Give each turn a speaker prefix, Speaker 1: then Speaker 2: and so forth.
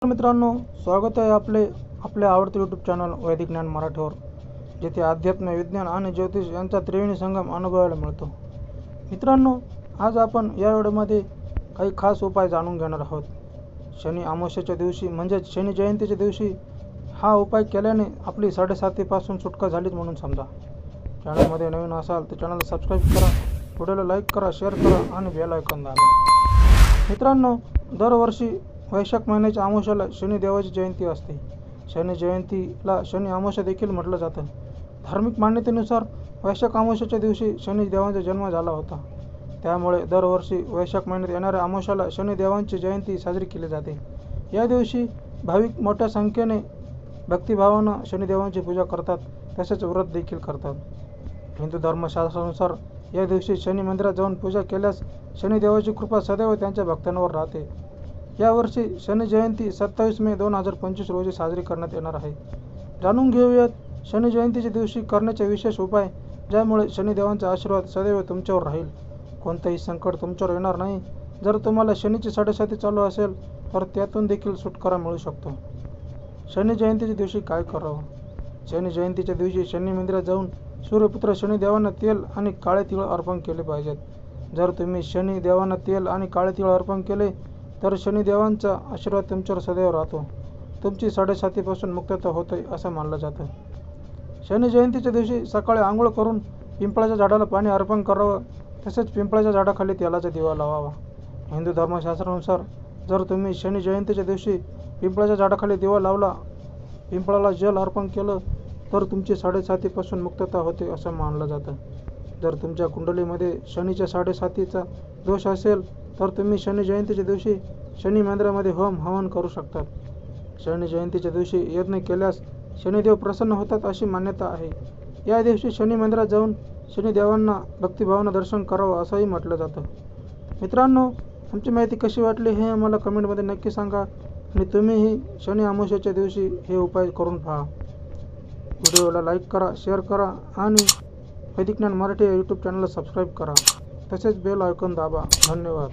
Speaker 1: मित्रांनो, स्वागत आहे आपल्या आवडते यूट्यूब चॅनल वैदिक ज्ञान मराठीवर, जिथे अध्यात्म, विज्ञान आणि ज्योतिष यांचा त्रिवेणी संगम अनुभवायला मिळतो. मित्रांनो, आज आपण या व्हिडिओमध्ये काही खास उपाय जाणून घेणार आहोत. शनी अमावस्येच्या दिवशी म्हणजेच शनी जयंतीच्या दिवशी हा उपाय केल्याने आपली 7:30पासून सुटका झालीच म्हणून समजा. चॅनलमध्ये नवीन असाल तर चॅनलला सबस्क्राईब करा, व्हिडिओला लाईक करा, शेअर करा आणि बेल आयकॉन दाबा. मित्रांनो, दरवर्षी वैशाख महिन्याच्या अमावस्येला शनिदेवाची जयंती असते. शनी जयंतीला शनी अमावस्या देखील म्हटलं जातं. धार्मिक मान्यतेनुसार वैशाख अमावस्येच्या दिवशी शनिदेवांचा जन्म झाला होता. त्यामुळे दरवर्षी वैशाख महिन्यात येणाऱ्या अमावस्येला शनिदेवांची जयंती साजरी केली जाते. या दिवशी भाविक मोठ्या संख्येने भक्तिभावानं शनिदेवांची पूजा करतात, तसेच व्रत देखील करतात. हिंदू धर्मशास्त्रानुसार या दिवशी शनी मंदिरात जाऊन पूजा केल्यास शनिदेवाची कृपा सदैव त्यांच्या भक्तांवर राहते. यावर्षी शनी जयंती 27 मे 2025 रोजी साजरी करण्यात येणार आहे. जाणून घेऊयात शनी जयंतीच्या दिवशी करण्याचे विशेष उपाय, ज्यामुळे शनिदेवांचा आशीर्वाद सदैव तुमच्यावर राहील. कोणतेही संकट तुमच्यावर येणार नाही. जर तुम्हाला शनीची 7:30 चालू असेल तर त्यातून देखील सुटकारा मिळू शकतो. शनी जयंतीच्या दिवशी काय करावं? शनी जयंतीच्या दिवशी शनी मंदिरात जाऊन सूर्यपुत्र शनिदेवांना तेल आणि काळे तीळ अर्पण केले पाहिजेत. जर तुम्ही शनी देवांना तेल आणि काळे तीळ अर्पण केले तर शनिदेवांचा आशीर्वाद तुमच्यावर सदैव राहतो. तुमची 7:30पासून मुक्तता होते असं मानलं जातं. शनी जयंतीच्या दिवशी सकाळी आंघोळ करून पिंपळाच्या झाडाला पाणी अर्पण करावं, तसेच पिंपळाच्या झाडाखाली तेलाचा दिवा लावावा. हिंदू धर्मशास्त्रानुसार जर तुम्ही शनी जयंतीच्या दिवशी पिंपळाच्या झाडाखाली दिवा लावला, पिंपळाला जल अर्पण केलं तर तुमची 7:30पासून मुक्तता होते असं मानलं जातं. जर तुमच्या कुंडलीमध्ये शनीच्या 7:30चा दोष असेल तर तुम्ही शनी जयंतीच्या दिवशी शनी मंदिरामध्ये होम हवन करू शकतात. शनी जयंतीच्या दिवशी यज्ञ केल्यास शनिदेव प्रसन्न होतात अशी मान्यता आहे. या दिवशी शनी मंदिरात जाऊन शनिदेवांना भक्तिभावानं दर्शन करावं असंही म्हटलं जातं. मित्रांनो, आमची माहिती कशी वाटली हे आम्हाला कमेंटमध्ये नक्की सांगा आणि तुम्हीही शनी अमावस्येच्या दिवशी हे उपाय करून पहा. व्हिडिओला लाईक करा, शेअर करा आणि वैदिक ज्ञान मराठी या यूट्यूब चॅनलला सबस्क्राईब करा. तसेच बेल आयकॉन दाबा. धन्यवाद.